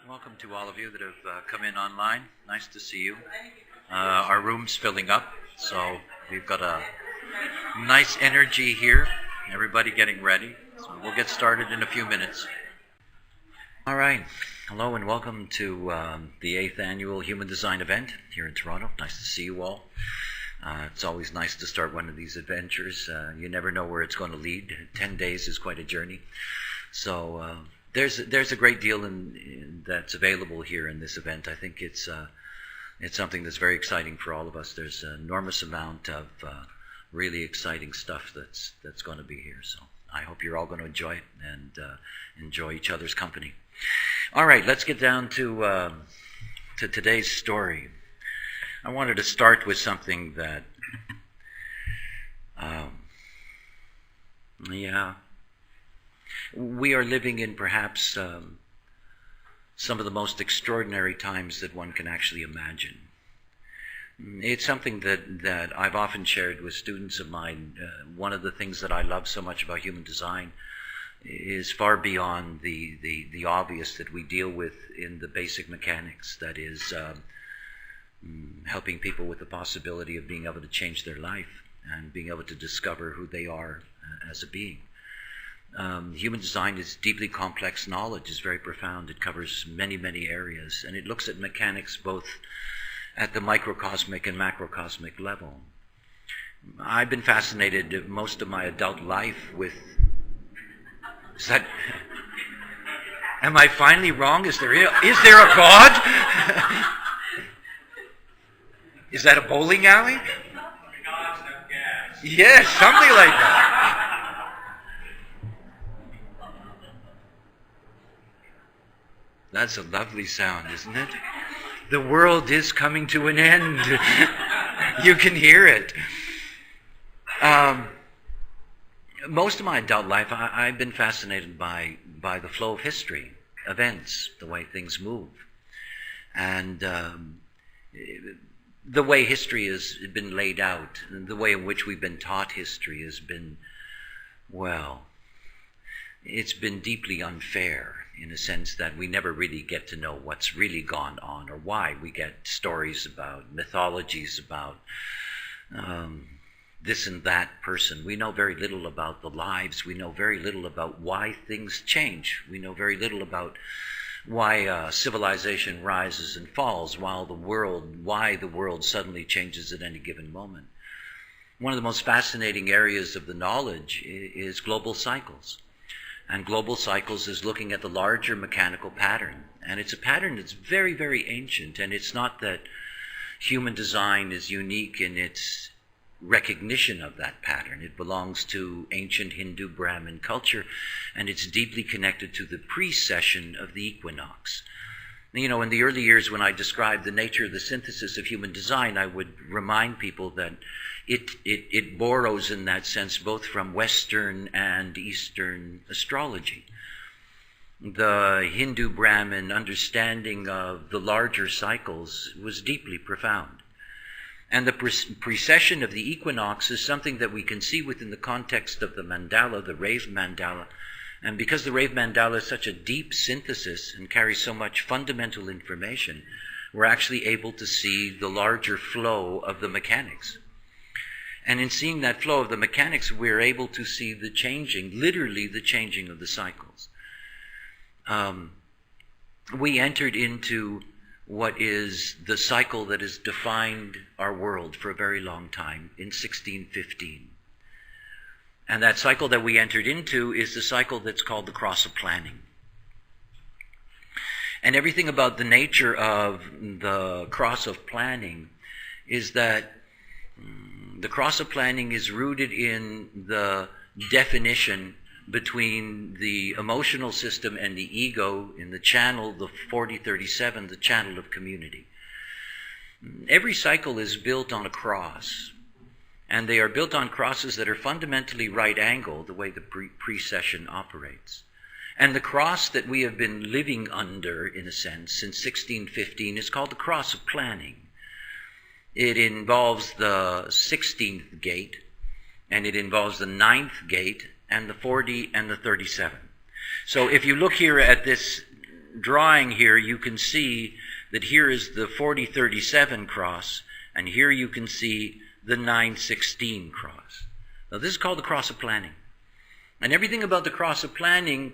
Welcome to all of you that have come in online. Nice to see you. Our room's filling up, so we've got a nice energy here. Everybody getting ready. So we'll get started in a few minutes. All right. Hello and welcome to the 8th annual Human Design event here in Toronto. Nice to see you all. It's always nice to start one of these adventures. You never know where it's going to lead. 10 days is quite a journey. So there's a great deal that's available here in this event. I think it's something that's very exciting for all of us. There's an enormous amount of really exciting stuff that's going to be here. So I hope you're all going to enjoy it and enjoy each other's company. All right, let's get down to today's story. I wanted to start with something that, we are living in perhaps some of the most extraordinary times that one can actually imagine. It's something that I've often shared with students of mine. One of the things that I love so much about human design is far beyond the obvious that we deal with in the basic mechanics, that is helping people with the possibility of being able to change their life and being able to discover who they are as a being. Human design is deeply complex knowledge, is very profound. It covers many, many areas, and it looks at mechanics both at the microcosmic and macrocosmic level. I've been fascinated most of my adult life with... Am I finally wrong? Is there a God? Is that a bowling alley? Yes, something like that. That's a lovely sound, isn't it? The world is coming to an end. You can hear it. Most of my adult life, I've been fascinated by the flow of history, events, the way things move. And the way history has been laid out, the way in which we've been taught history has been, well, it's been deeply unfair in a sense that we never really get to know what's really gone on or why. We get stories about, mythologies about this and that person. We know very little about the lives. We know very little about why things change. We know very little about why civilization rises and falls, why the world suddenly changes at any given moment. One of the most fascinating areas of the knowledge is global cycles. And global cycles is looking at the larger mechanical pattern. And it's a pattern that's very, very ancient. And it's not that human design is unique in its recognition of that pattern. It belongs to ancient Hindu Brahmin culture, and it's deeply connected to the precession of the equinox. You know, in the early years when I described the nature of the synthesis of human design, I would remind people that it borrows in that sense both from Western and Eastern astrology. The Hindu Brahmin understanding of the larger cycles was deeply profound. And the precession of the equinox is something that we can see within the context of the mandala, the Rave mandala. And because the Rave mandala is such a deep synthesis and carries so much fundamental information, we're actually able to see the larger flow of the mechanics. And in seeing that flow of the mechanics, we're able to see the changing, literally the changing of the cycles. We entered into what is the cycle that has defined our world for a very long time in 1615. And that cycle that we entered into is the cycle that's called the cross of planning. And everything about the nature of the cross of planning is that the cross of planning is rooted in the definition between the emotional system and the ego in the channel, the 4037, the channel of community. Every cycle is built on a cross, and they are built on crosses that are fundamentally right angle, the way the precession operates. And the cross that we have been living under, in a sense, since 1615 is called the cross of planning. It involves the 16th gate, and it involves the 9th gate, and the 40 and the 37. So if you look here at this drawing here, you can see that here is the 4037 cross, and here you can see the 916 cross. Now this is called the cross of planning. And everything about the cross of planning,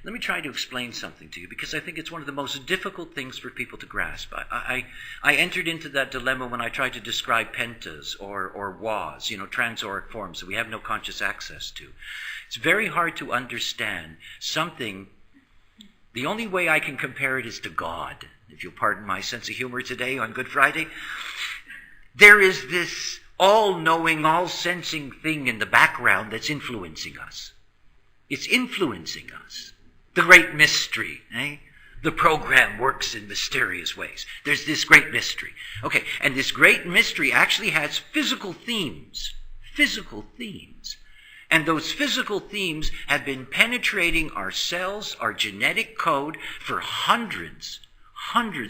let me try to explain something to you, because I think it's one of the most difficult things for people to grasp. I entered into that dilemma when I tried to describe pentas or was, transauric forms that we have no conscious access to. It's very hard to understand something. The only way I can compare it is to God, if you'll pardon my sense of humor today on Good Friday. There is this all-knowing, all-sensing thing in the background that's influencing us. It's influencing us. The great mystery, eh? The program works in mysterious ways. There's this great mystery. Okay, and this great mystery actually has physical themes. Physical themes. And those physical themes have been penetrating our cells, our genetic code, for hundreds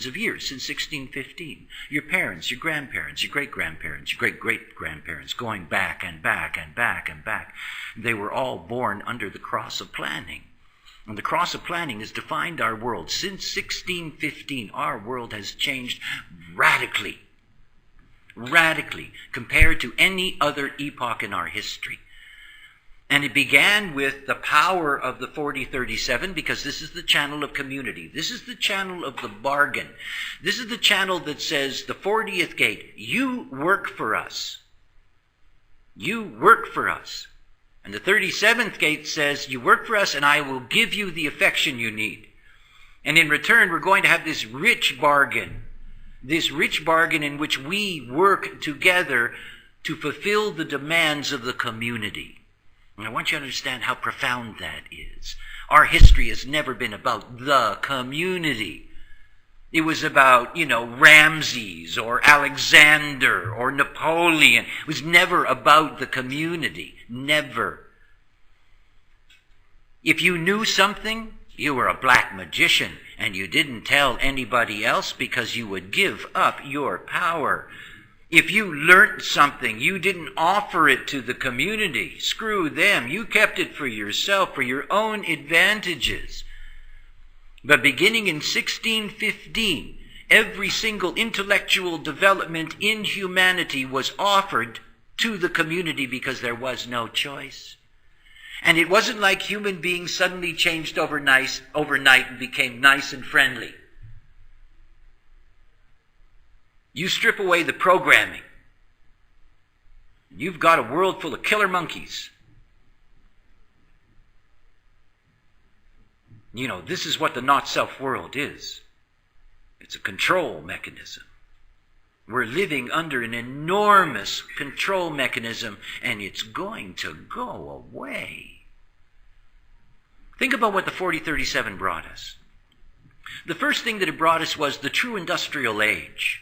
of years, since 1615. Your parents, your grandparents, your great-grandparents, your great-great-grandparents, going back and back and back and back. They were all born under the cross of planning. And the cross of planning has defined our world. Since 1615, our world has changed radically compared to any other epoch in our history. And it began with the power of the 4037, because this is the channel of community. This is the channel of the bargain. This is the channel that says, the 40th gate, you work for us. You work for us. And the 37th gate says, you work for us and I will give you the affection you need. And in return, we're going to have this rich bargain in which we work together to fulfill the demands of the community. And I want you to understand how profound that is. Our history has never been about the community. It was about, Ramses or Alexander or Napoleon. It was never about the community. Never. If you knew something, you were a black magician, and you didn't tell anybody else because you would give up your power. If you learnt something, you didn't offer it to the community. Screw them. You kept it for yourself, for your own advantages. But beginning in 1615, every single intellectual development in humanity was offered to the community because there was no choice. And it wasn't like human beings suddenly changed overnight and became nice and friendly. You strip away the programming, you've got a world full of killer monkeys. This is what the not-self world is. It's a control mechanism. We're living under an enormous control mechanism, and it's going to go away. Think about what the 4037 brought us. The first thing that it brought us was the true industrial age.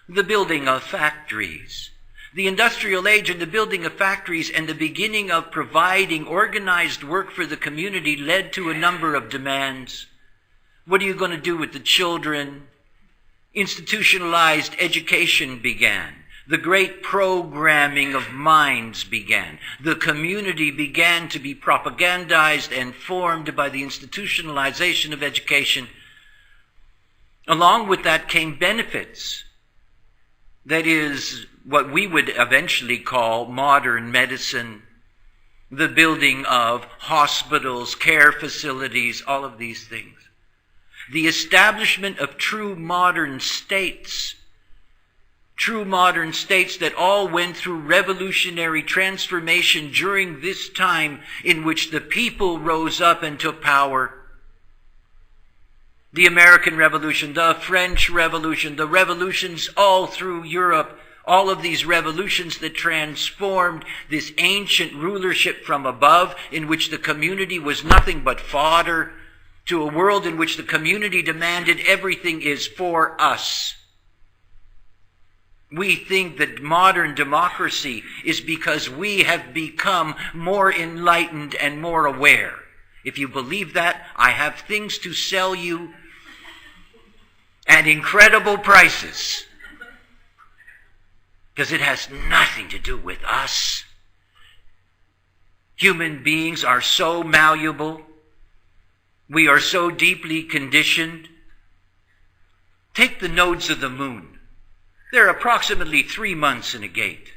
The building of factories. The industrial age and the building of factories and the beginning of providing organized work for the community led to a number of demands. What are you going to do with the children? Institutionalized education began. The great programming of minds began. The community began to be propagandized and formed by the institutionalization of education. Along with that came benefits. That is what we would eventually call modern medicine, the building of hospitals, care facilities, all of these things. The establishment of true modern states that all went through revolutionary transformation during this time in which the people rose up and took power. The American Revolution, the French Revolution, the revolutions all through Europe, all of these revolutions that transformed this ancient rulership from above, in which the community was nothing but fodder, to a world in which the community demanded everything is for us. We think that modern democracy is because we have become more enlightened and more aware. If you believe that, I have things to sell you at incredible prices. Because it has nothing to do with us. Human beings are so malleable. We are so deeply conditioned. Take the nodes of the moon. They're approximately 3 months in a gate.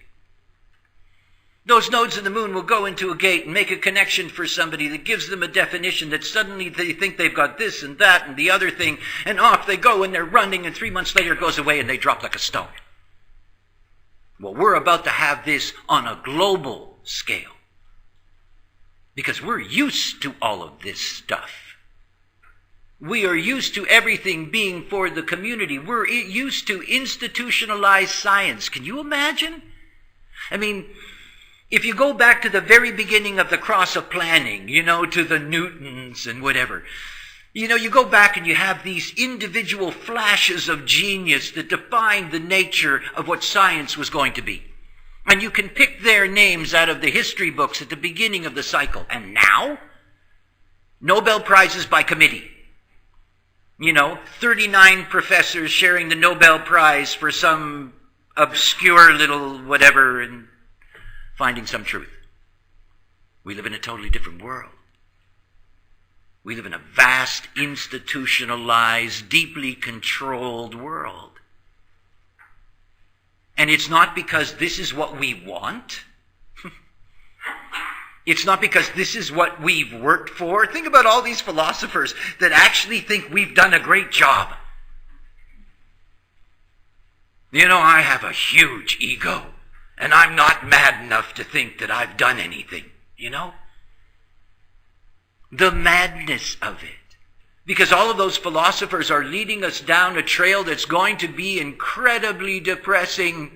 Those nodes of the moon will go into a gate and make a connection for somebody that gives them a definition that suddenly they think they've got this and that and the other thing, and off they go and they're running, and 3 months later it goes away and they drop like a stone. Well, we're about to have this on a global scale because we're used to all of this stuff. We are used to everything being for the community. We're used to institutionalized science. Can you imagine? I mean, if you go back to the very beginning of the cross of planning, to the Newtons and whatever, you go back and you have these individual flashes of genius that define the nature of what science was going to be. And you can pick their names out of the history books at the beginning of the cycle. And now, Nobel Prizes by committee. 39 professors sharing the Nobel Prize for some obscure little whatever and finding some truth. We live in a totally different world. We live in a vast, institutionalized, deeply controlled world. And it's not because this is what we want. It's not because this is what we've worked for. Think about all these philosophers that actually think we've done a great job. I have a huge ego. And I'm not mad enough to think that I've done anything, The madness of it. Because all of those philosophers are leading us down a trail that's going to be incredibly depressing.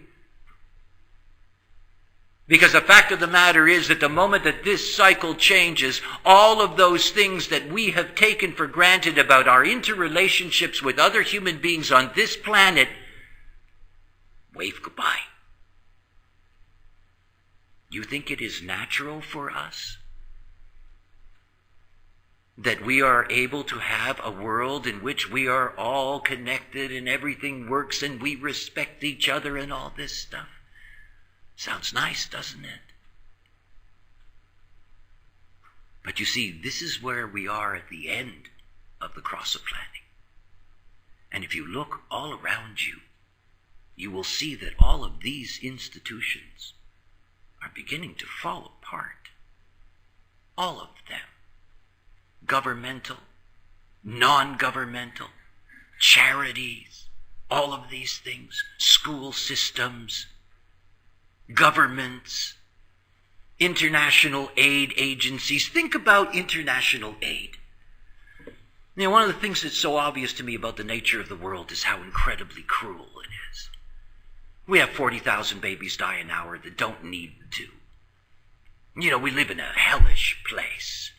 Because the fact of the matter is that the moment that this cycle changes, all of those things that we have taken for granted about our interrelationships with other human beings on this planet, wave goodbye. You think it is natural for us that we are able to have a world in which we are all connected and everything works and we respect each other and all this stuff? Sounds nice, doesn't it? But you see, this is where we are at the end of the cross of planning. And if you look all around you, you will see that all of these institutions are beginning to fall apart. All of them. Governmental, non-governmental, charities, all of these things, school systems, governments, international aid agencies. Think about international aid. One of the things that's so obvious to me about the nature of the world is how incredibly cruel it is. We have 40,000 babies die an hour that don't need to. We live in a hellish place.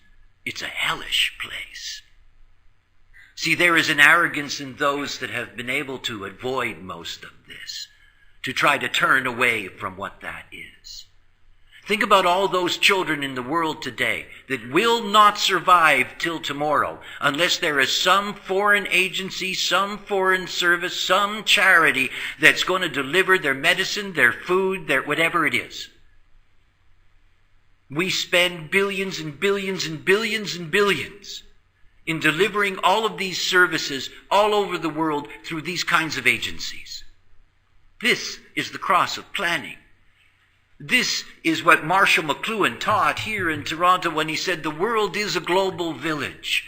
It's a hellish place. See, there is an arrogance in those that have been able to avoid most of this, to try to turn away from what that is. Think about all those children in the world today that will not survive till tomorrow unless there is some foreign agency, some foreign service, some charity that's going to deliver their medicine, their food, their whatever it is. We spend billions and billions and billions and billions in delivering all of these services all over the world through these kinds of agencies. This is the cross of planning. This is what Marshall McLuhan taught here in Toronto when he said the world is a global village.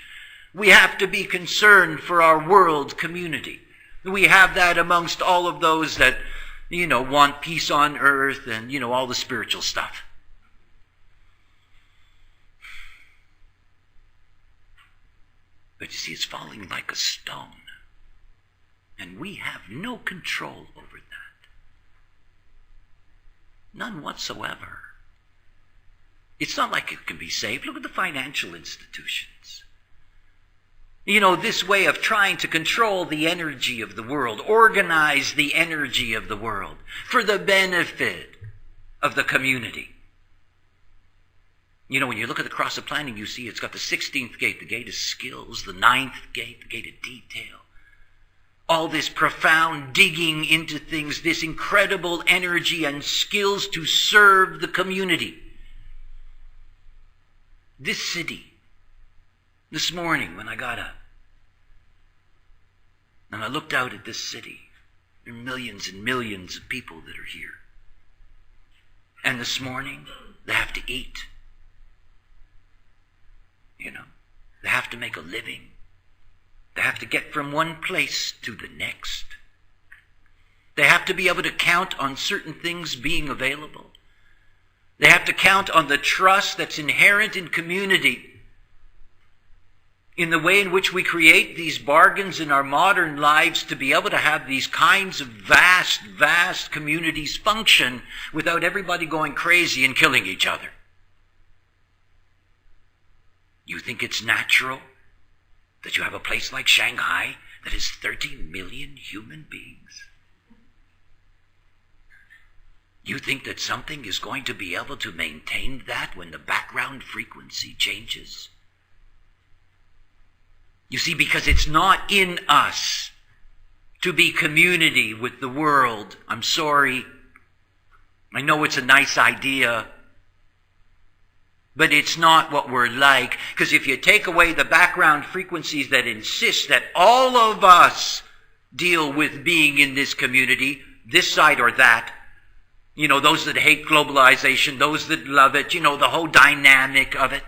We have to be concerned for our world community. We have that amongst all of those that, want peace on earth and, all the spiritual stuff. But you see, it's falling like a stone. And we have no control over that. None whatsoever. It's not like it can be saved. Look at the financial institutions. This way of trying to control the energy of the world, organize the energy of the world for the benefit of the community. When you look at the cross of planning, you see it's got the 16th gate, the gate of skills, the 9th gate, the gate of detail. All this profound digging into things, this incredible energy and skills to serve the community. This city This morning when I got up and I looked out at this city, there are millions and millions of people that are here. And this morning, they have to eat. They have to make a living. They have to get from one place to the next. They have to be able to count on certain things being available. They have to count on the trust that's inherent in community, in the way in which we create these bargains in our modern lives to be able to have these kinds of vast, vast communities function without everybody going crazy and killing each other. You think it's natural that you have a place like Shanghai that has 30 million human beings? You think that something is going to be able to maintain that when the background frequency changes? You see, because it's not in us to be community with the world. I'm sorry. I know it's a nice idea, but it's not what we're like. Because if you take away the background frequencies that insist that all of us deal with being in this community, this side or that, those that hate globalization, those that love it, the whole dynamic of it.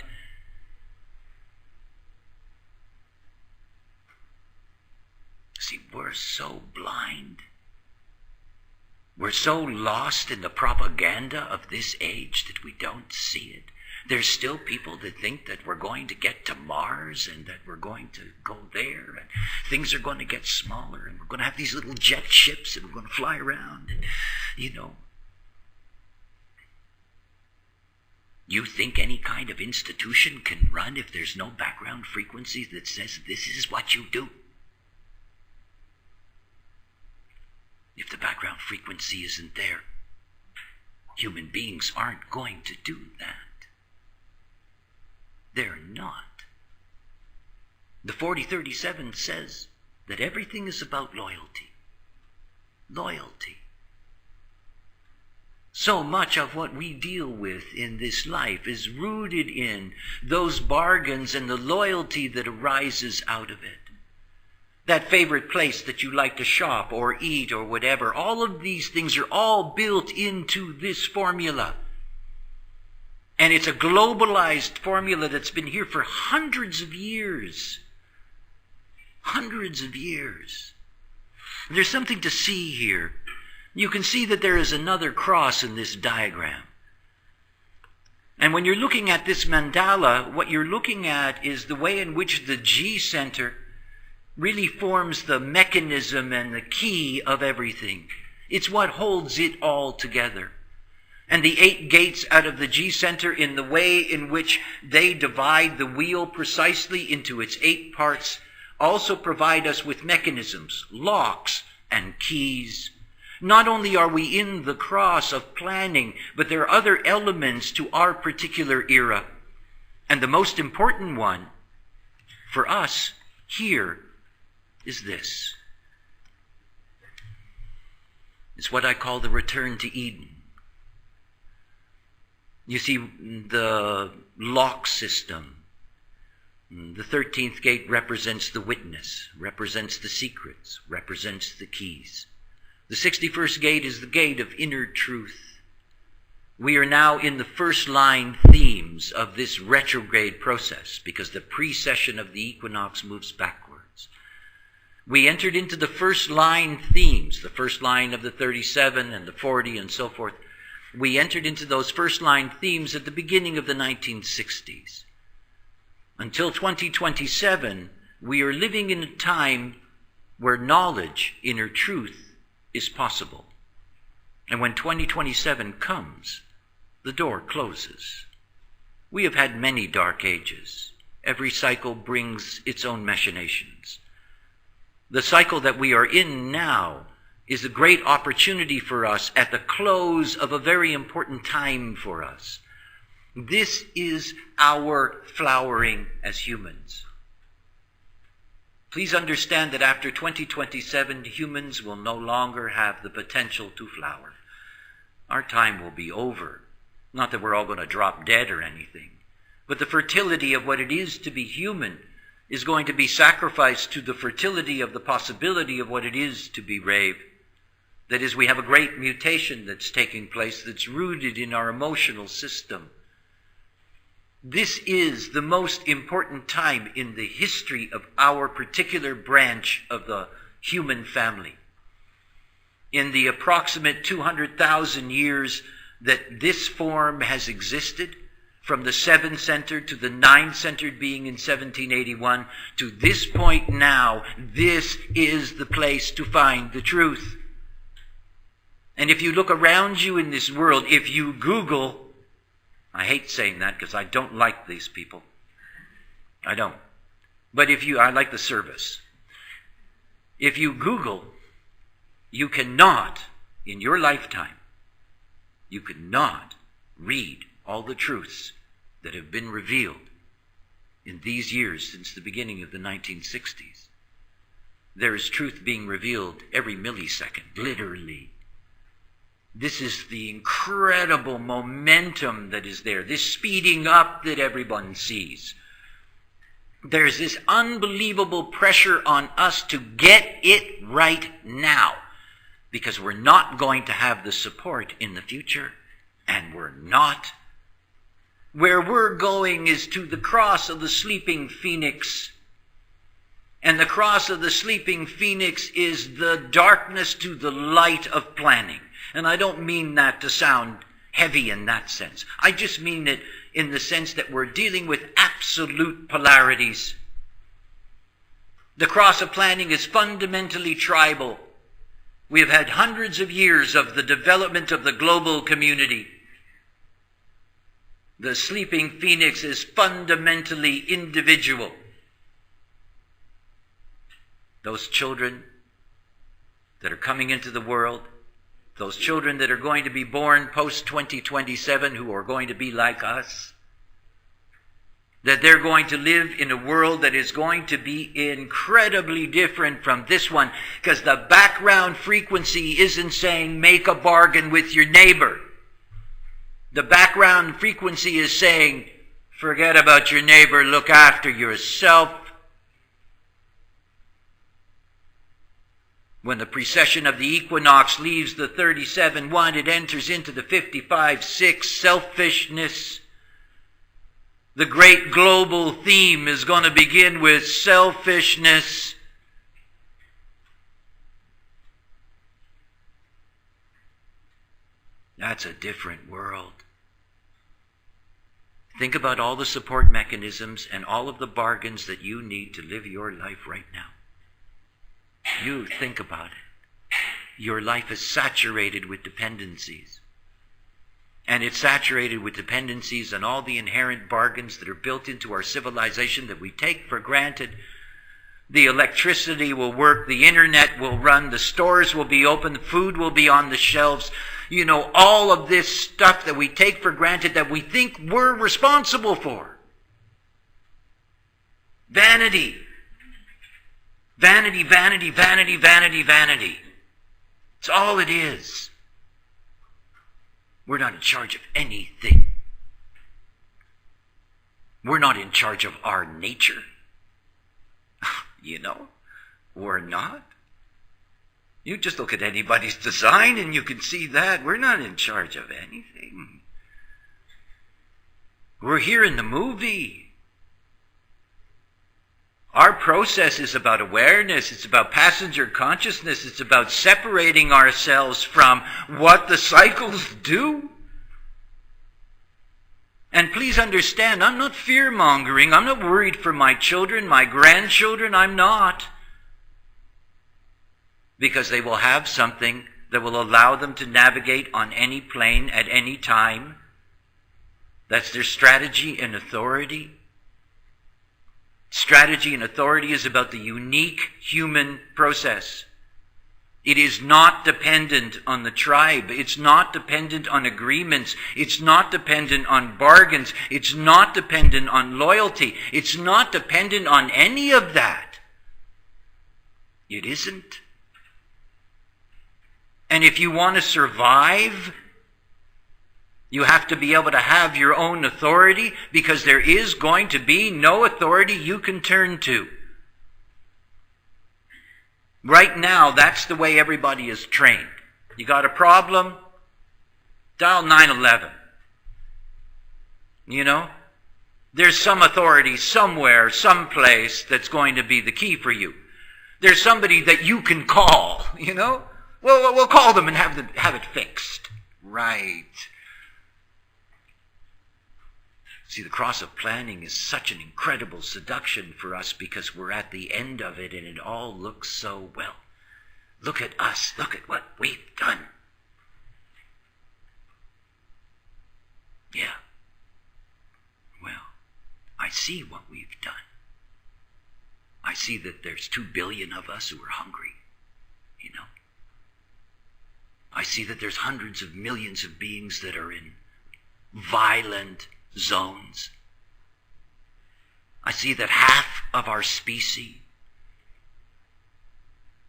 See, we're so blind. We're so lost in the propaganda of this age that we don't see it. There's still people that think that we're going to get to Mars and that we're going to go there and things are going to get smaller and we're going to have these little jet ships and we're going to fly around and, You think any kind of institution can run if there's no background frequency that says this is what you do? If the background frequency isn't there, human beings aren't going to do that. They're not. The 4037 says that everything is about loyalty. Loyalty. So much of what we deal with in this life is rooted in those bargains and the loyalty that arises out of it. That favorite place that you like to shop or eat or whatever, all of these things are all built into this formula. And it's a globalized formula that's been here for hundreds of years. Hundreds of years. There's something to see here. You can see that there is another cross in this diagram. And when you're looking at this mandala, what you're looking at is the way in which the G center really forms the mechanism and the key of everything. It's what holds it all together. And the 8 gates out of the G center, in the way in which they divide the wheel precisely into its 8 parts, also provide us with mechanisms, locks, and keys. Not only are we in the cross of planning, but there are other elements to our particular era. And the most important one for us here is this. It's what I call the return to Eden. You see, the lock system, the 13th gate represents the witness, represents the secrets, represents the keys. The 61st gate is the gate of inner truth. We are now in the first line themes of this retrograde process because the precession of the equinox moves backwards. We entered into the first line themes, the first line of the 37 and the 40 and so forth. We entered into those first line themes at the beginning of the 1960s. Until 2027, we are living in a time where knowledge, inner truth, is possible. And when 2027 comes, the door closes. We have had many dark ages. Every cycle brings its own machinations. The cycle that we are in now is a great opportunity for us at the close of a very important time for us. This is our flowering as humans. Please understand that after 2027, humans will no longer have the potential to flower. Our time will be over. Not that we're all going to drop dead or anything, but the fertility of what it is to be human is going to be sacrificed to the fertility of the possibility of what it is to be rave. That is, we have a great mutation that's taking place that's rooted in our emotional system. This is the most important time in the history of our particular branch of the human family. In the approximate 200,000 years that this form has existed, from the 7-centered to the 9-centered being in 1781, to this point now, this is the place to find the truth. And if you look around you in this world, if you Google, I hate saying that because I don't like these people. I don't. But I like the service. If you Google, you cannot, in your lifetime, you cannot read all the truths that have been revealed in these years since the beginning of the 1960s. There is truth being revealed every millisecond, literally. This is the incredible momentum that is there, this speeding up that everyone sees. There's this unbelievable pressure on us to get it right now, because we're not going to have the support in the future, and we're not. Where we're going is to the cross of the sleeping phoenix. And the cross of the sleeping phoenix is the darkness to the light of planning. And I don't mean that to sound heavy in that sense. I just mean it in the sense that we're dealing with absolute polarities. The cross of planning is fundamentally tribal. We have had hundreds of years of the development of the global community. The sleeping phoenix is fundamentally individual. Those children that are coming into the world, those children that are going to be born post-2027 who are going to be like us, that they're going to live in a world that is going to be incredibly different from this one, because the background frequency isn't saying make a bargain with your neighbor. The background frequency is saying forget about your neighbor, look after yourself. When the precession of the equinox leaves the 37-1, it enters into the 55-6, selfishness. The great global theme is going to begin with selfishness. That's a different world. Think about all the support mechanisms and all of the bargains that you need to live your life right now. You think about it. Your life is saturated with dependencies. And it's saturated with dependencies and all the inherent bargains that are built into our civilization that we take for granted. The electricity will work, the internet will run, the stores will be open, food will be on the shelves. You know, all of this stuff that we take for granted that we think we're responsible for. Vanity. Vanity, vanity, vanity, vanity, vanity. It's all it is. We're not in charge of anything. We're not in charge of our nature. You know, we're not. You just look at anybody's design and you can see that. We're not in charge of anything. We're here in the movie. Our process is about awareness. It's about passenger consciousness. It's about separating ourselves from what the cycles do. And please understand, I'm not fear-mongering. I'm not worried for my children, my grandchildren. I'm not. Because they will have something that will allow them to navigate on any plane at any time. That's their strategy and authority. Strategy and authority is about the unique human process. It is not dependent on the tribe. It's not dependent on agreements. It's not dependent on bargains. It's not dependent on loyalty. It's not dependent on any of that. It isn't. And if you want to survive, You have to be able to have your own authority, because there is going to be no authority you can turn to. Right now, that's the way everybody is trained. You got a problem? Dial 911. You know? There's some authority somewhere, someplace that's going to be the key for you. There's somebody that you can call, you know? We'll call them and have it fixed. Right. See, the cross of planning is such an incredible seduction for us because we're at the end of it and it all looks so well. Look at us. Look at what we've done. Yeah. Well, I see what we've done. I see that there's 2 billion of us who are hungry, you know. I see that there's hundreds of millions of beings that are in violent zones. I see that half of our species,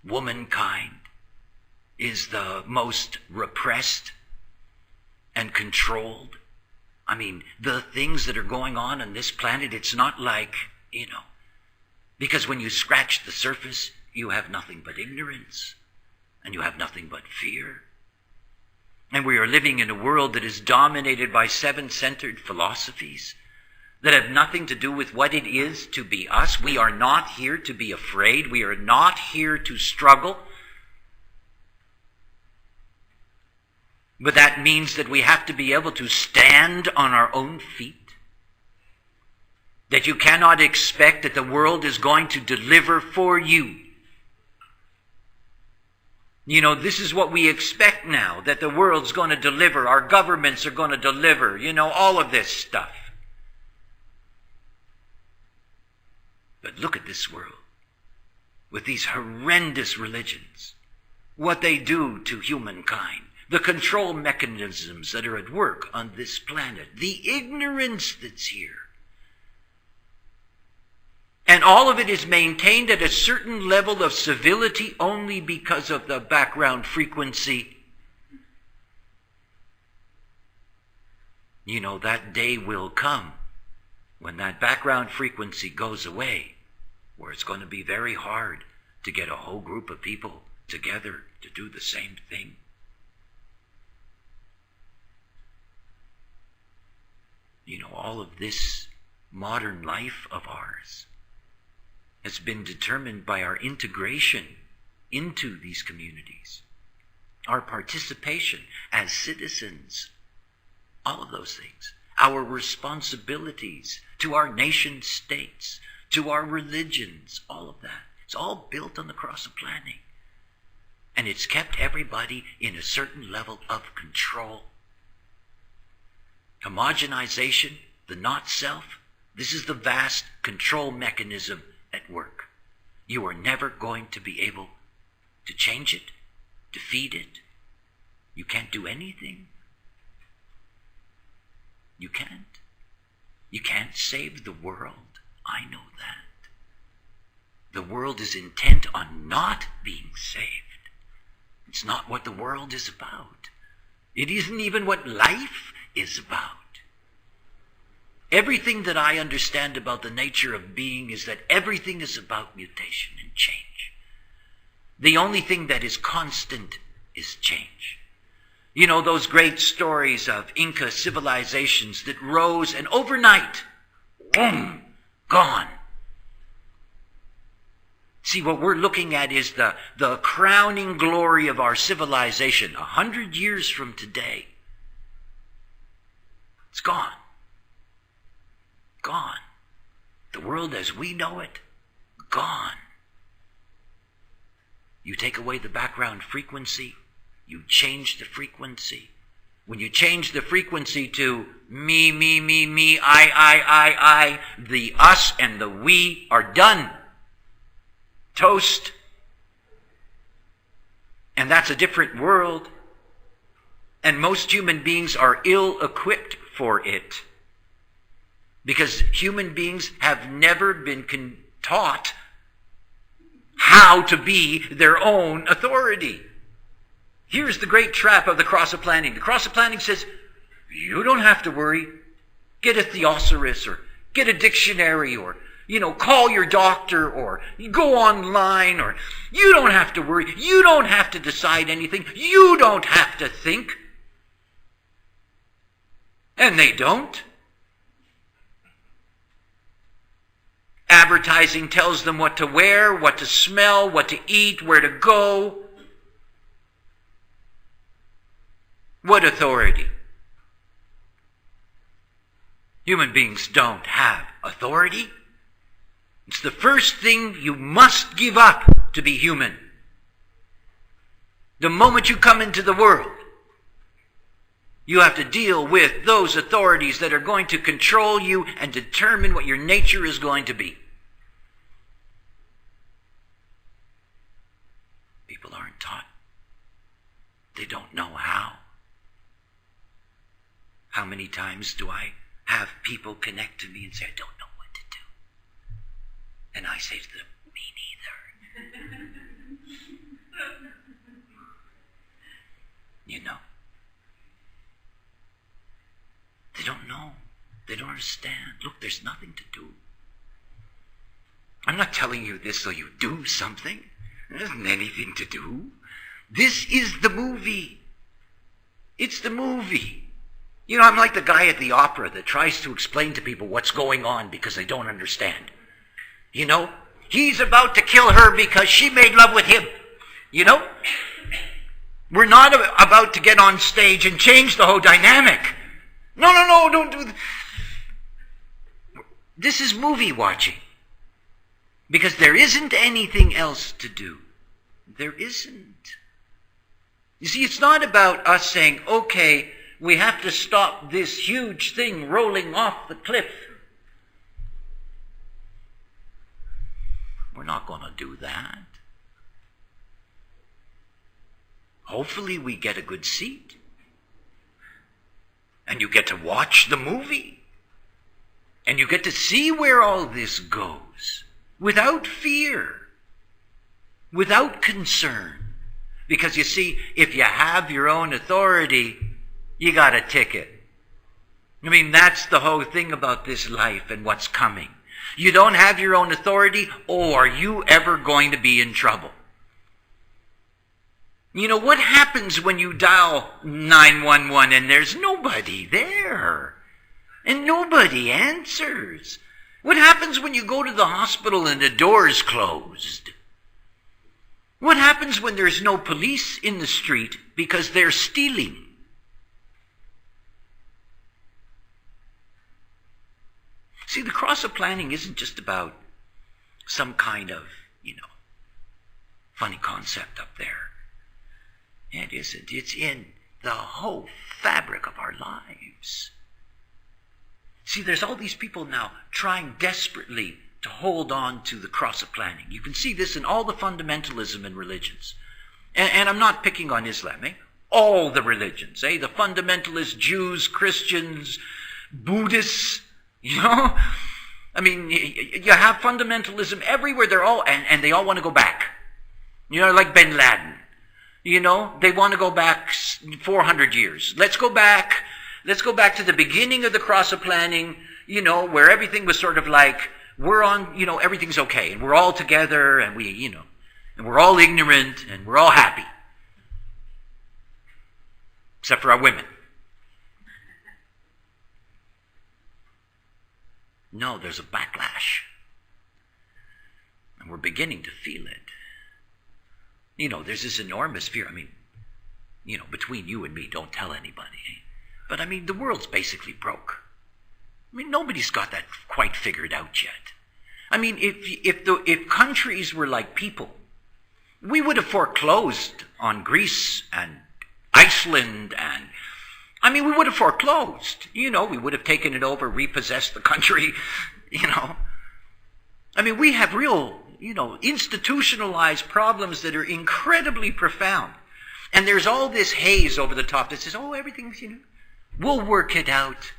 womankind, is the most repressed and controlled. I mean, the things that are going on this planet, it's not like, you know, because when you scratch the surface, you have nothing but ignorance, and you have nothing but fear. And we are living in a world that is dominated by 7-centered philosophies that have nothing to do with what it is to be us. We are not here to be afraid. We are not here to struggle. But that means that we have to be able to stand on our own feet. That you cannot expect that the world is going to deliver for you. You know, this is what we expect now, that the world's going to deliver, our governments are going to deliver, you know, all of this stuff. But look at this world, with these horrendous religions, what they do to humankind, the control mechanisms that are at work on this planet, the ignorance that's here. And all of it is maintained at a certain level of civility only because of the background frequency. You know, that day will come when that background frequency goes away, where it's going to be very hard to get a whole group of people together to do the same thing. You know, all of this modern life of ours has been determined by our integration into these communities, our participation as citizens, all of those things, our responsibilities to our nation states, to our religions, all of that. It's all built on the cross of planning. And it's kept everybody in a certain level of control. Homogenization, the not-self, this is the vast control mechanism at work. You are never going to be able to change it, defeat it. You can't do anything. You can't. You can't save the world. I know that. The world is intent on not being saved. It's not what the world is about. It isn't even what life is about. Everything that I understand about the nature of being is that everything is about mutation and change. The only thing that is constant is change. You know, those great stories of Inca civilizations that rose and overnight, boom, gone. See, what we're looking at is the crowning glory of our civilization 100 years from today. It's gone. Gone. The world as we know it, gone. You take away the background frequency, you change the frequency. When you change the frequency to me, I, the us and the we are done. Toast. And that's a different world. And most human beings are ill-equipped for it. Because human beings have never been taught how to be their own authority. Here's the great trap of the cross of planning. The cross of planning says, You don't have to worry. Get a thesaurus or get a dictionary or, call your doctor or go online or you don't have to worry. You don't have to decide anything. You don't have to think. And they don't. Advertising tells them what to wear, what to smell, what to eat, where to go. What authority? Human beings don't have authority. It's the first thing you must give up to be human. The moment you come into the world, you have to deal with those authorities that are going to control you and determine what your nature is going to be. People aren't taught. They don't know how. How many times do I have people connect to me and say, I don't know what to do? And I say to them, me neither. They don't know. They don't understand. Look, there's nothing to do. I'm not telling you this so you do something. There isn't anything to do. This is the movie. It's the movie. I'm like the guy at the opera that tries to explain to people what's going on because they don't understand. He's about to kill her because she made love with him. We're not about to get on stage and change the whole dynamic. No, don't do that. This is movie watching. Because there isn't anything else to do. There isn't. You see, it's not about us saying, okay, we have to stop this huge thing rolling off the cliff. We're not going to do that. Hopefully we get a good seat. And you get to watch the movie. And you get to see where all this goes. Without fear. Without concern. Because you see, if you have your own authority, you got a ticket. That's the whole thing about this life and what's coming. You don't have your own authority, are you ever going to be in trouble? What happens when you dial 911 and there's nobody there? And nobody answers? What happens when you go to the hospital and the door's closed? What happens when there's no police in the street because they're stealing? See, the cross of planning isn't just about some kind of, funny concept up there. It isn't. It's in the whole fabric of our lives. See, there's all these people now trying desperately to hold on to the cross of planning. You can see this in all the fundamentalism in religions. And I'm not picking on Islam, all the religions, the fundamentalist Jews, Christians, Buddhists, you have fundamentalism everywhere. They're all, and they all want to go back. Like bin Laden. They want to go back 400 years. Let's go back to the beginning of the cross of planning, where everything was sort of like, we're on, everything's okay, and we're all together, and and we're all ignorant, and we're all happy. Except for our women. No, there's a backlash. And we're beginning to feel it. There's this enormous fear. Between you and me, don't tell anybody. But the world's basically broke. Nobody's got that quite figured out yet. If countries were like people, we would have foreclosed on Greece and Iceland and we would have foreclosed. We would have taken it over, repossessed the country, we have real, institutionalized problems that are incredibly profound. And there's all this haze over the top that says, everything's, we'll work it out.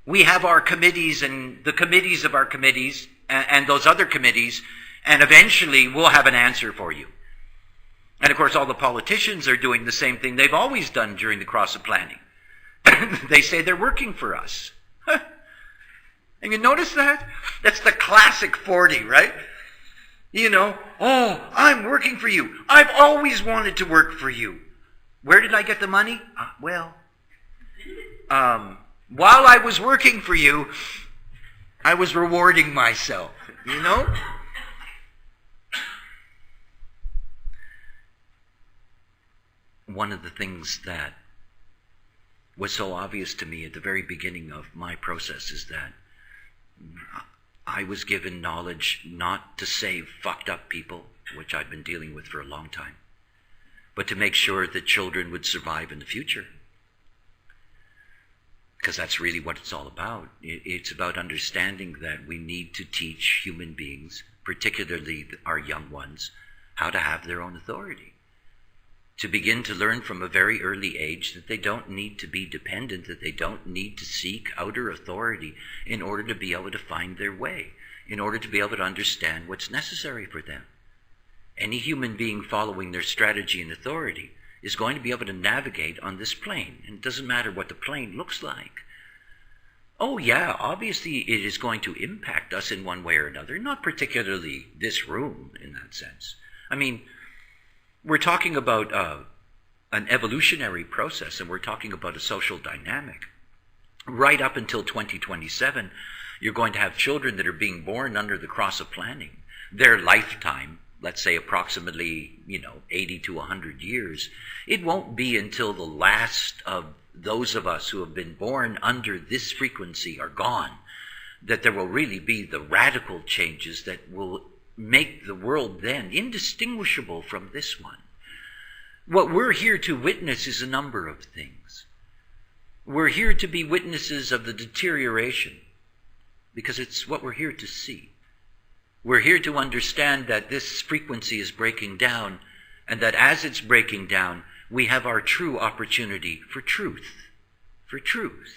We have our committees and the committees of our committees and those other committees, and eventually we'll have an answer for you. And of course, all the politicians are doing the same thing they've always done during the cross of planning. they say they're working for us. And you notice that? That's the classic 40, right? You know, oh, I'm working for you. I've always wanted to work for you. Where did I get the money? While I was working for you, I was rewarding myself, you know? One of the things that was so obvious to me at the very beginning of my process is that I was given knowledge not to save fucked up people, which I've been dealing with for a long time, but to make sure that children would survive in the future. Because that's really what it's all about. It's about understanding that we need to teach human beings, particularly our young ones, how to have their own authority. To begin to learn from a very early age that they don't need to be dependent, that they don't need to seek outer authority in order to be able to find their way, in order to be able to understand what's necessary for them. Any human being following their strategy and authority is going to be able to navigate on this plane. And it doesn't matter what the plane looks like. Oh yeah, obviously it is going to impact us in one way or another, not particularly this room in that sense. I mean, we're talking about an evolutionary process, and we're talking about a social dynamic. Right up until 2027, you're going to have children that are being born under the cross of planning. Their lifetime, let's say approximately, 80 to 100 years, it won't be until the last of those of us who have been born under this frequency are gone that there will really be the radical changes that will make the world then indistinguishable from this one. What we're here to witness is a number of things. We're here to be witnesses of the deterioration because it's what we're here to see. We're here to understand that this frequency is breaking down, and that as it's breaking down, we have our true opportunity for truth. For truth.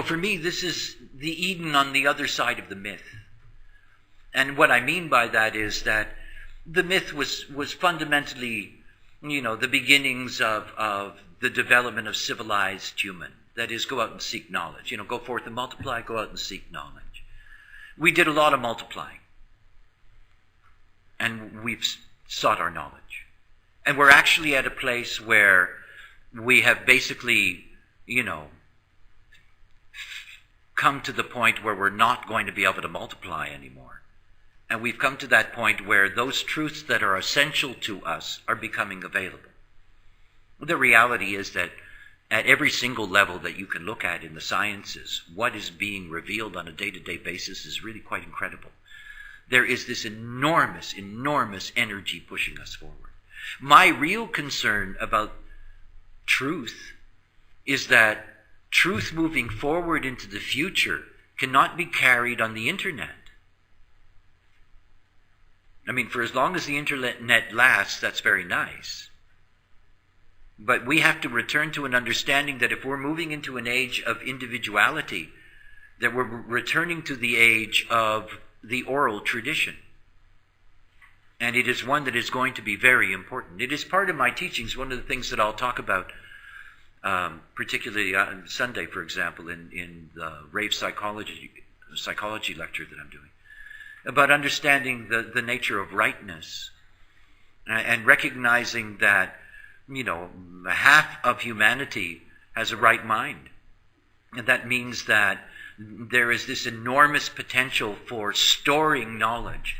For me, this is the Eden on the other side of the myth. And what I mean by that is that the myth was fundamentally, the beginnings of the development of civilized human. That is, go out and seek knowledge. Go forth and multiply, go out and seek knowledge. We did a lot of multiplying. And we've sought our knowledge. And we're actually at a place where we have basically, come to the point where we're not going to be able to multiply anymore. And we've come to that point where those truths that are essential to us are becoming available. The reality is that at every single level that you can look at in the sciences, what is being revealed on a day-to-day basis is really quite incredible. There is this enormous, enormous energy pushing us forward. My real concern about truth is that truth moving forward into the future cannot be carried on the internet. I mean, for as long as the internet lasts, that's very nice. But we have to return to an understanding that if we're moving into an age of individuality, that we're returning to the age of the oral tradition. And it is one that is going to be very important. It is part of my teachings, one of the things that I'll talk about, particularly on Sunday, for example, in the rave psychology lecture that I'm doing, about understanding the nature of rightness and recognizing that, half of humanity has a right mind. And that means that there is this enormous potential for storing knowledge.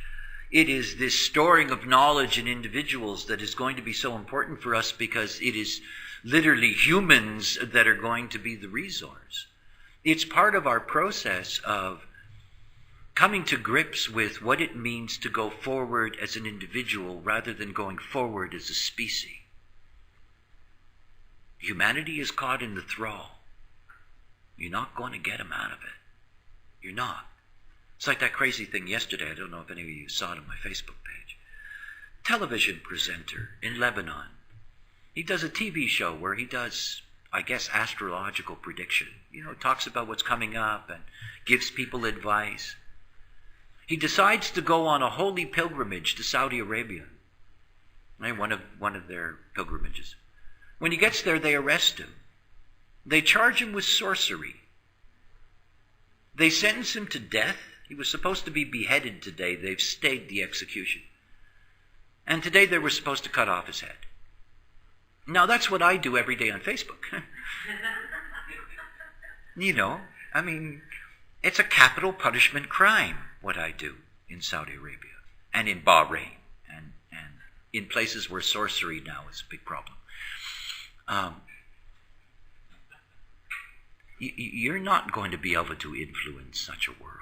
It is this storing of knowledge in individuals that is going to be so important for us because it is literally humans that are going to be the resource. It's part of our process of coming to grips with what it means to go forward as an individual rather than going forward as a species. Humanity is caught in the thrall. You're not going to get them out of it. You're not. It's like that crazy thing yesterday. I don't know if any of you saw it on my Facebook page. Television presenter in Lebanon. He does a TV show where he does, I guess, astrological prediction. Talks about what's coming up and gives people advice. He decides to go on a holy pilgrimage to Saudi Arabia. One of their pilgrimages. When he gets there, they arrest him. They charge him with sorcery. They sentence him to death. He was supposed to be beheaded today. They've stayed the execution. And today they were supposed to cut off his head. Now that's what I do every day on Facebook. You know, I mean, it's a capital punishment crime, what I do in Saudi Arabia and in Bahrain and in places where sorcery now is a big problem. You're not going to be able to influence such a world.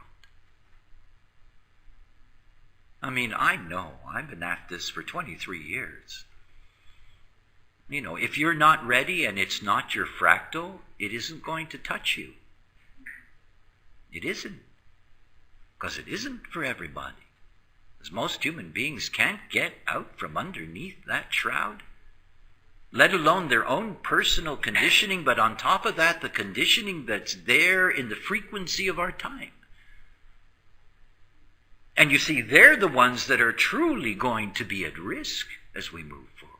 I mean, I know. I've been at this for 23 years. You know, if you're not ready and it's not your fractal, it isn't going to touch you. It isn't. Because it isn't for everybody. Because most human beings can't get out from underneath that shroud. Let alone their own personal conditioning, but on top of that, the conditioning that's there in the frequency of our time. And you see, they're the ones that are truly going to be at risk as we move forward.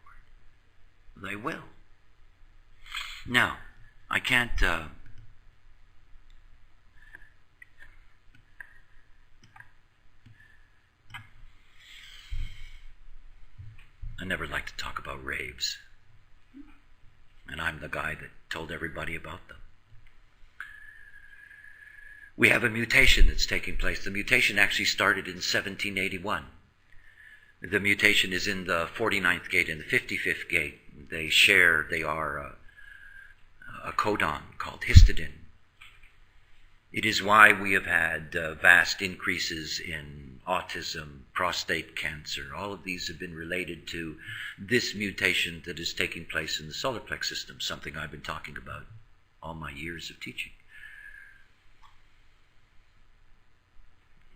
They will. Now, I can't... I never like to talk about raves. And I'm the guy that told everybody about them. We have a mutation that's taking place. The mutation actually started in 1781. The mutation is in the 49th gate and the 55th gate. They are a codon called histidine. It is why we have had vast increases in autism, prostate cancer. All of these have been related to this mutation that is taking place in the solar plex system, something I've been talking about all my years of teaching.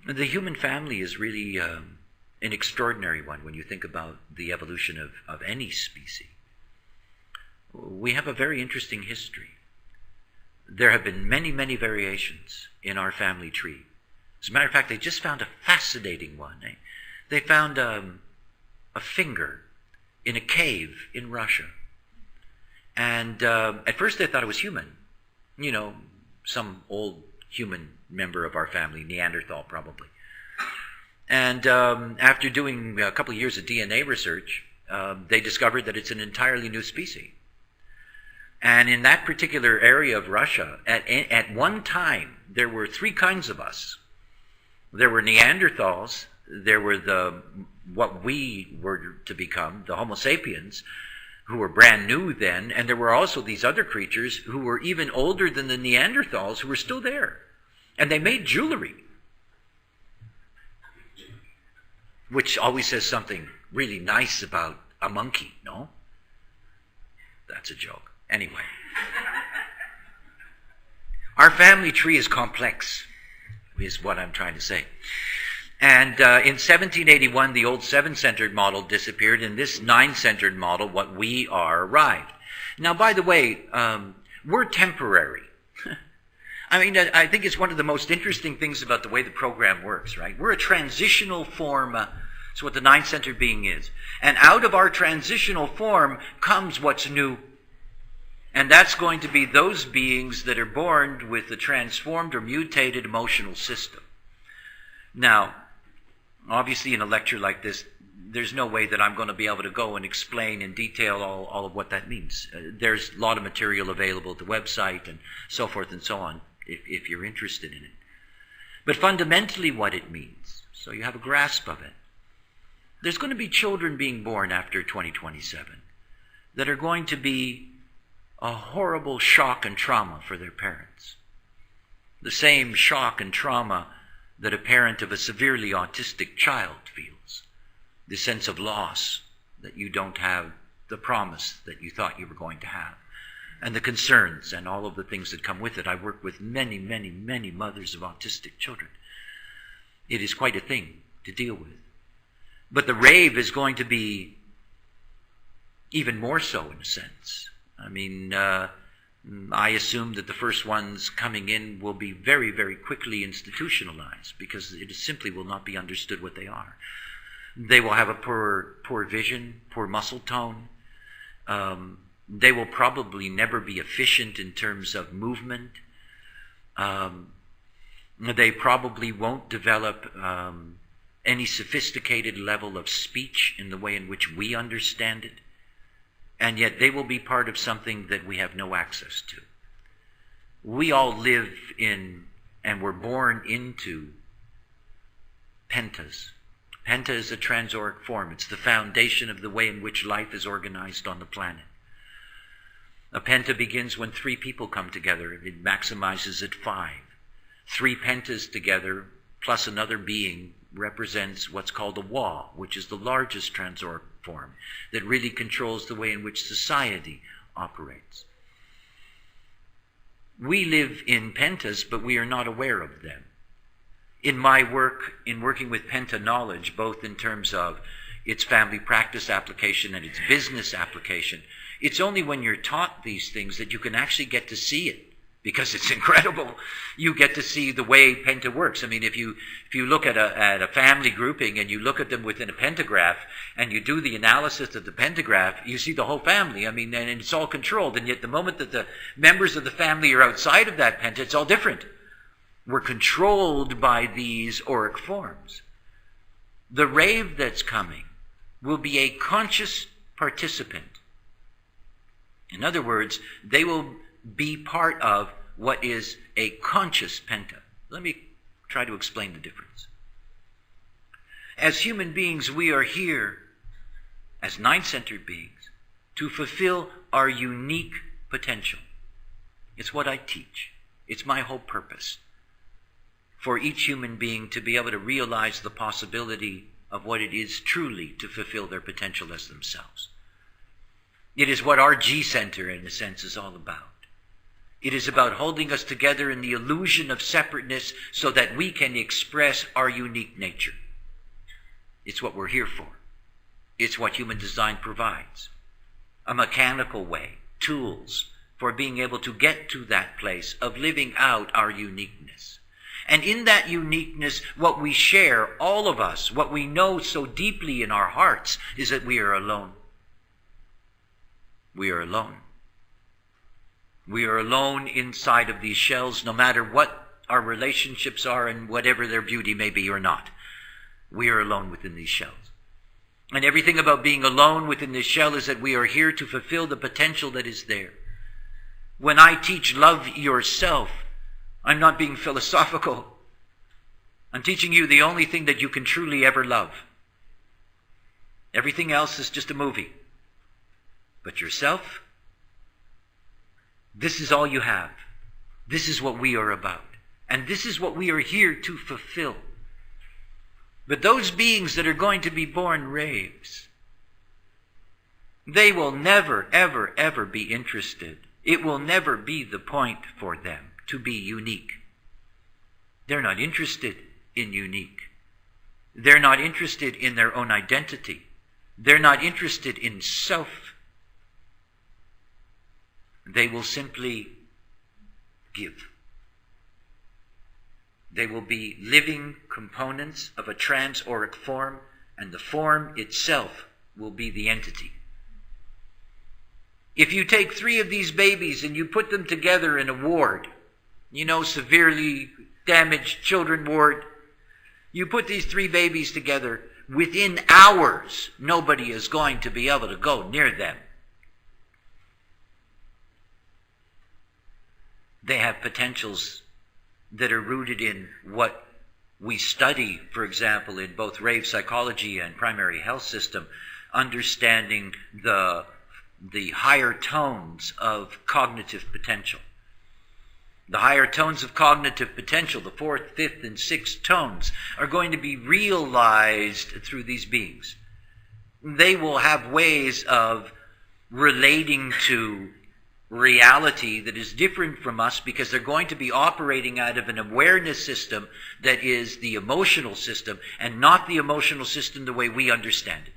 The human family is really an extraordinary one when you think about the evolution of any species. We have a very interesting history. There have been many, many variations in our family tree. As a matter of fact, they just found a fascinating one. They found a finger in a cave in Russia. And at first they thought it was human. You know, some old human member of our family, Neanderthal probably. And after doing a couple of years of DNA research, they discovered that it's an entirely new species. And in that particular area of Russia, at one time, there were three kinds of us. There were Neanderthals, there were what we were to become, the Homo sapiens, who were brand new then, and there were also these other creatures who were even older than the Neanderthals who were still there. And they made jewelry, which always says something really nice about a monkey, no? That's a joke. Anyway, our family tree is complex, is what I'm trying to say. And in 1781, the old seven-centered model disappeared, and this nine-centered model, what we are, arrived. Now, by the way, we're temporary. I mean, I think it's one of the most interesting things about the way the program works, right? We're a transitional form. That's what the nine-centered being is. And out of our transitional form comes what's new. And that's going to be those beings that are born with a transformed or mutated emotional system. Now, obviously in a lecture like this, there's no way that I'm going to be able to go and explain in detail all of what that means. There's a lot of material available at the website and so forth and so on, if you're interested in it. But fundamentally what it means, so you have a grasp of it. There's going to be children being born after 2027 that are going to be a horrible shock and trauma for their parents. The same shock and trauma that a parent of a severely autistic child feels. The sense of loss that you don't have the promise that you thought you were going to have. And the concerns and all of the things that come with it. I work with many, many, many mothers of autistic children. It is quite a thing to deal with. But the rave is going to be even more so in a sense. I mean, I assume that the first ones coming in will be very, very quickly institutionalized because it simply will not be understood what they are. They will have a poor vision, poor muscle tone. They will probably never be efficient in terms of movement. They probably won't develop any sophisticated level of speech in the way in which we understand it. And yet they will be part of something that we have no access to. We all live in and were born into pentas. Penta is a transauric form. It's the foundation of the way in which life is organized on the planet. A penta begins when 3 people come together. It maximizes at 5. 3 pentas together plus another being represents what's called a wa, which is the largest transauric form that really controls the way in which society operates. We live in pentas, but we are not aware of them. In my work, in working with penta knowledge, both in terms of its family practice application and its business application, it's only when you're taught these things that you can actually get to see it, because it's incredible. You get to see the way penta works. I mean, if you look at a family grouping and you look at them within a pentagraph and you do the analysis of the pentagraph, you see the whole family. I mean, and it's all controlled. And yet the moment that the members of the family are outside of that penta, it's all different. We're controlled by these auric forms. The rave that's coming will be a conscious participant. In other words, they will be part of what is a conscious penta. Let me try to explain the difference. As human beings, we are here as nine-centered beings to fulfill our unique potential. It's what I teach. It's my whole purpose. For each human being to be able to realize the possibility of what it is truly to fulfill their potential as themselves. It is what our G-center, in a sense, is all about. It is about holding us together in the illusion of separateness so that we can express our unique nature. It's what we're here for. It's what human design provides. A mechanical way, tools for being able to get to that place of living out our uniqueness. And in that uniqueness, what we share, all of us, what we know so deeply in our hearts, is that we are alone. We are alone. We are alone inside of these shells, no matter what our relationships are and whatever their beauty may be or not. We are alone within these shells. And everything about being alone within this shell is that we are here to fulfill the potential that is there. When I teach love yourself, I'm not being philosophical. I'm teaching you the only thing that you can truly ever love. Everything else is just a movie. But yourself, this is all you have. This is what we are about. And this is what we are here to fulfill. But those beings that are going to be born raves, they will never, ever, ever be interested. It will never be the point for them to be unique. They're not interested in unique. They're not interested in their own identity. They're not interested in self. They will simply give. They will be living components of a transauric form, and the form itself will be the entity. If you take 3 of these babies and you put them together in a ward, severely damaged children ward, you put these 3 babies together, within hours, nobody is going to be able to go near them. They have potentials that are rooted in what we study, for example, in both rave psychology and primary health system, understanding the higher tones of cognitive potential. The higher tones of cognitive potential, the 4th, 5th, and 6th tones, are going to be realized through these beings. They will have ways of relating to reality that is different from us because they're going to be operating out of an awareness system that is the emotional system and not the emotional system the way we understand it.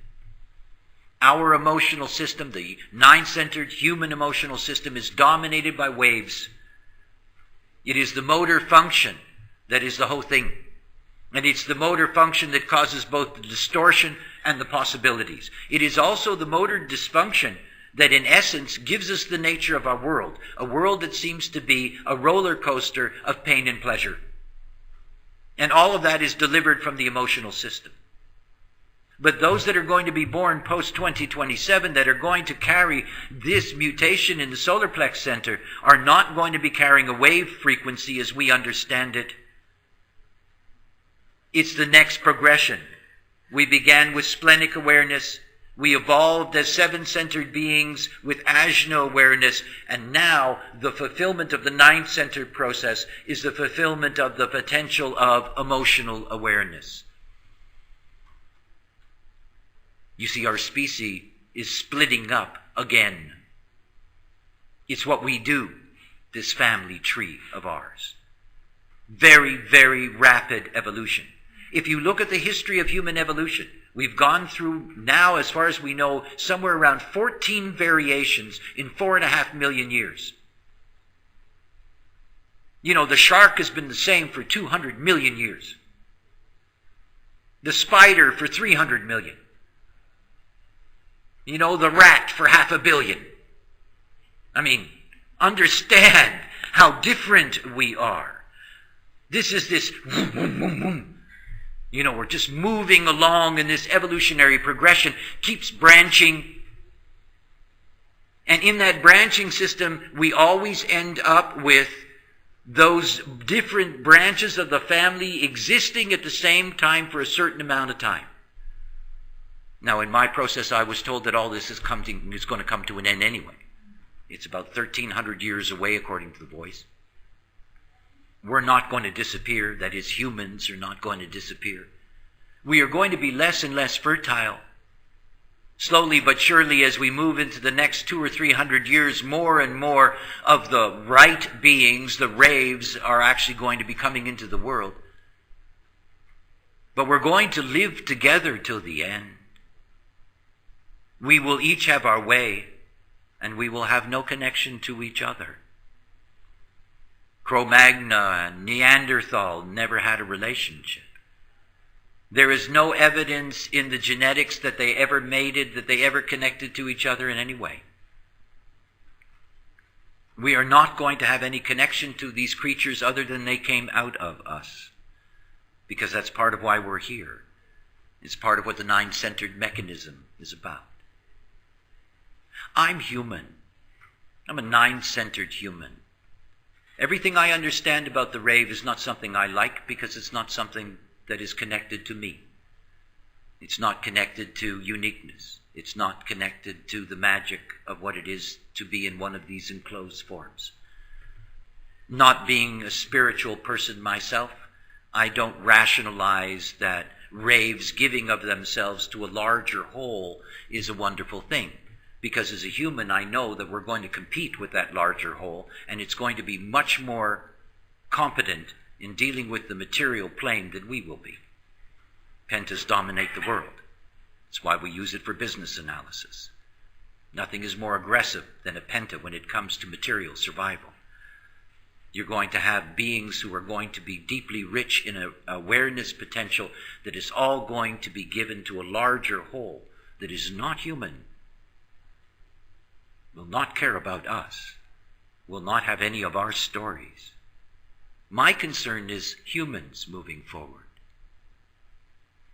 Our emotional system, the 9-centered human emotional system, is dominated by waves. It is the motor function that is the whole thing. And it's the motor function that causes both the distortion and the possibilities. It is also the motor dysfunction that in essence gives us the nature of our world, a world that seems to be a roller coaster of pain and pleasure. And all of that is delivered from the emotional system. But those that are going to be born post-2027, that are going to carry this mutation in the solar plex center, are not going to be carrying a wave frequency as we understand it. It's the next progression. We began with splenic awareness. We evolved as seven-centered beings with ajna awareness. And now the fulfillment of the nine-centered process is the fulfillment of the potential of emotional awareness. You see, our species is splitting up again. It's what we do, this family tree of ours. Very, very rapid evolution. If you look at the history of human evolution, we've gone through now, as far as we know, somewhere around 14 variations in 4.5 million years. You know, the shark has been the same for 200 million years. The spider for 300 million. You know, the rat for 500 million. I mean, understand how different we are. This is this, you know, we're just moving along, and this evolutionary progression keeps branching. And in that branching system, we always end up with those different branches of the family existing at the same time for a certain amount of time. Now, in my process, I was told that all this is going to come to an end anyway. It's about 1,300 years away, according to the voice. We're not going to disappear. That is, humans are not going to disappear. We are going to be less and less fertile. Slowly but surely, as we move into the next 200 or 300 years, more and more of the right beings, the raves, are actually going to be coming into the world. But we're going to live together till the end. We will each have our way, and we will have no connection to each other. Cro-Magnon and Neanderthal never had a relationship. There is no evidence in the genetics that they ever mated, that they ever connected to each other in any way. We are not going to have any connection to these creatures other than they came out of us, because that's part of why we're here. It's part of what the nine-centered mechanism is about. I'm human. I'm a nine-centered human. Everything I understand about the rave is not something I like, because it's not something that is connected to me. It's not connected to uniqueness. It's not connected to the magic of what it is to be in one of these enclosed forms. Not being a spiritual person myself, I don't rationalize that raves giving of themselves to a larger whole is a wonderful thing. Because as a human, I know that we're going to compete with that larger whole, and it's going to be much more competent in dealing with the material plane than we will be. Pentas dominate the world. That's why we use it for business analysis. Nothing is more aggressive than a penta when it comes to material survival. You're going to have beings who are going to be deeply rich in an awareness potential that is all going to be given to a larger whole that is not human, will not care about us, will not have any of our stories. My concern is humans moving forward.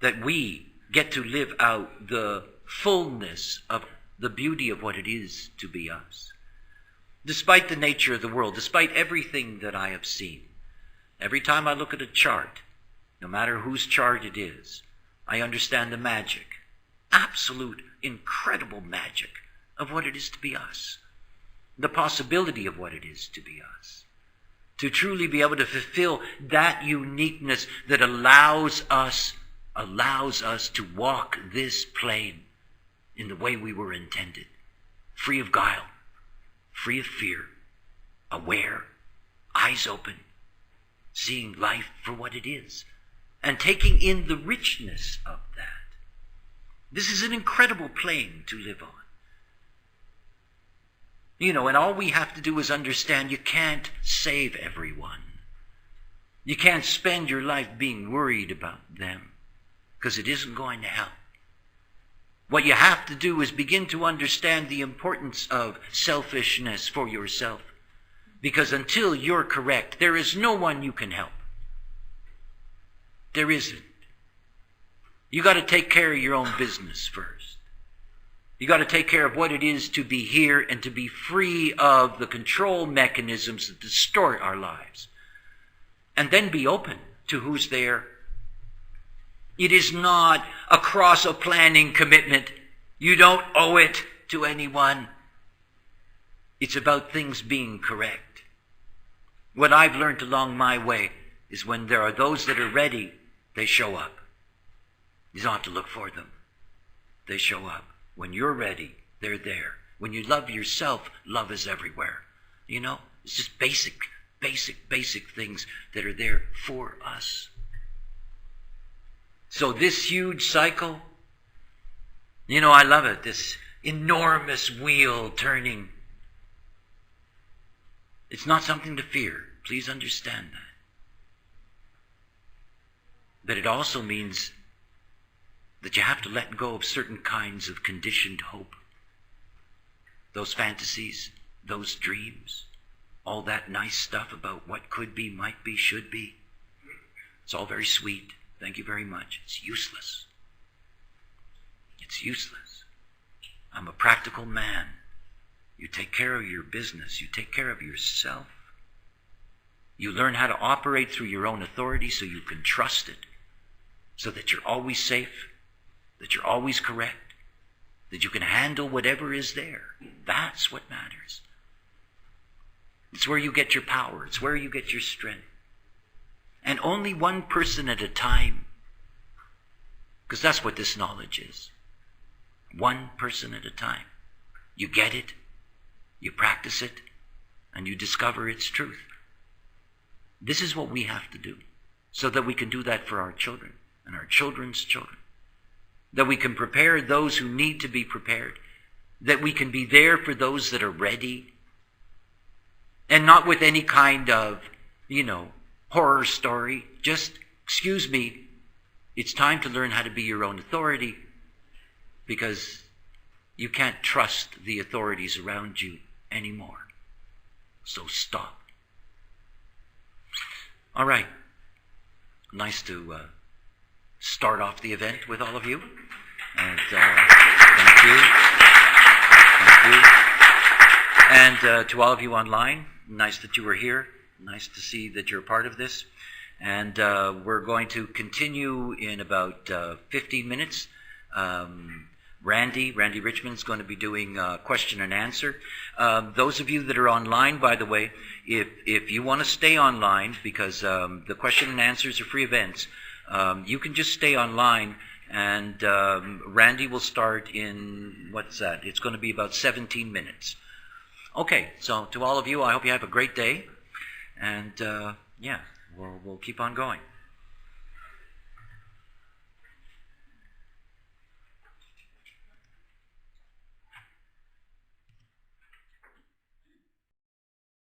That we get to live out the fullness of the beauty of what it is to be us. Despite the nature of the world, despite everything that I have seen, every time I look at a chart, no matter whose chart it is, I understand the magic, absolute, incredible magic of what it is to be us. The possibility of what it is to be us. To truly be able to fulfill that uniqueness that allows us to walk this plane in the way we were intended. Free of guile, free of fear, aware, eyes open, seeing life for what it is, and taking in the richness of that. This is an incredible plane to live on. You know, and all we have to do is understand you can't save everyone. You can't spend your life being worried about them, because it isn't going to help. What you have to do is begin to understand the importance of selfishness for yourself. Because until you're correct, there is no one you can help. There isn't. You got to take care of your own business first. You got to take care of what it is to be here and to be free of the control mechanisms that distort our lives. And then be open to who's there. It is not a cross of planning commitment. You don't owe it to anyone. It's about things being correct. What I've learned along my way is when there are those that are ready, they show up. You don't have to look for them. They show up. When you're ready, they're there. When you love yourself, love is everywhere. You know, it's just basic things that are there for us. So this huge cycle, you know, I love it. This enormous wheel turning. It's not something to fear. Please understand that. But it also means that you have to let go of certain kinds of conditioned hope. Those fantasies, those dreams, all that nice stuff about what could be, might be, should be. It's all very sweet. Thank you very much. It's useless. It's useless. I'm a practical man. You take care of your business. You take care of yourself. You learn how to operate through your own authority so you can trust it, so that you're always safe, that you're always correct, that you can handle whatever is there. That's what matters. It's where you get your power. It's where you get your strength. And only one person at a time, because that's what this knowledge is. One person at a time. You get it, you practice it, and you discover its truth. This is what we have to do, so that we can do that for our children and our children's children. That we can prepare those who need to be prepared. That we can be there for those that are ready. And not with any kind of, horror story. Just, excuse me, it's time to learn how to be your own authority, because you can't trust the authorities around you anymore. So stop. All right. Nice to start off the event with all of you. And thank you. Thank you. And to all of you online, nice that you were here. Nice to see that you're a part of this. And we're going to continue in about 15 minutes. Randy Richmond is going to be doing question and answer. Those of you that are online, by the way, if you want to stay online, because the question and answers are free events, you can just stay online, and Randy will start in, what's that? It's going to be about 17 minutes. Okay, so to all of you, I hope you have a great day. And we'll keep on going.